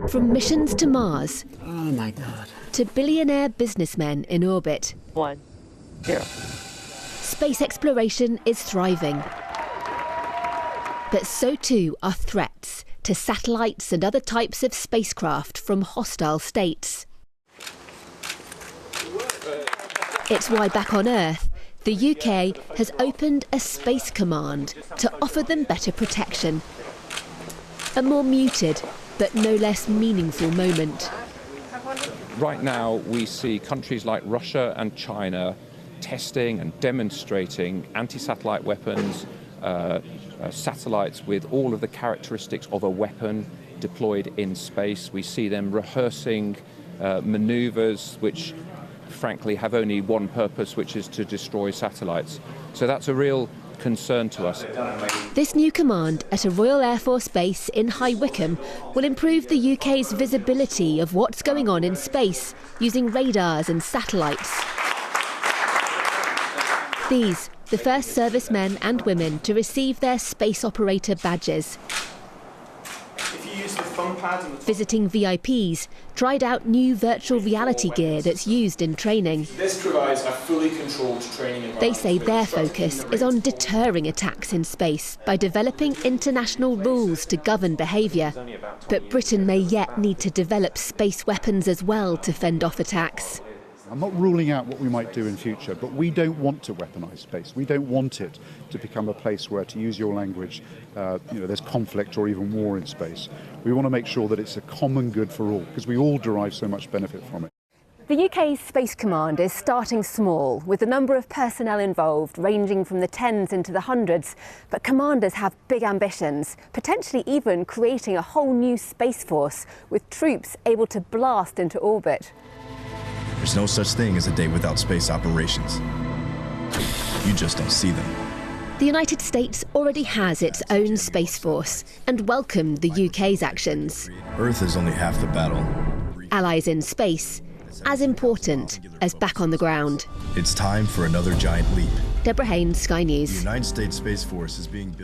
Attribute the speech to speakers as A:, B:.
A: From missions to Mars,
B: Oh my God.
A: to billionaire businessmen in orbit,
C: 1, 0.
A: space exploration is thriving. But so too are threats to satellites and other types of spacecraft from hostile states. It's why back on Earth, the UK has opened a space command to offer them better protection. A more muted, but no less meaningful moment.
D: Right now, we see countries like Russia and China testing and demonstrating anti-satellite weapons, satellites with all of the characteristics of a weapon deployed in space. We see them rehearsing maneuvers which, frankly, have only one purpose, which is to destroy satellites. So that's a real concern to us.
A: This new command at a Royal Air Force base in High Wycombe will improve the UK's visibility of what's going on in space using radars and satellites. These, the first servicemen and women to receive their space operator badges. Visiting VIPs tried out new virtual reality gear that's used in training.
E: This provides a fully controlled training environment.
A: They say their focus is on deterring attacks in space by developing international rules to govern behaviour. But Britain may yet need to develop space weapons as well to fend off attacks.
F: I'm not ruling out what we might do in future, but we don't want to weaponise space. We don't want it to become a place where, to use your language, there's conflict or even war in space. We want to make sure that it's a common good for all, because we all derive so much benefit from it.
G: The UK's Space Command is starting small, with the number of personnel involved ranging from the tens into the hundreds. But commanders have big ambitions, potentially even creating a whole new space force with troops able to blast into orbit.
H: There's no such thing as a day without space operations. You just don't see them.
A: The United States already has its own space force and welcomed the UK's actions.
H: Earth is only half the battle.
A: Allies in space, as important as back on the ground.
H: It's time for another giant leap.
A: Deborah Haynes, Sky News.
H: The United States Space Force is being built.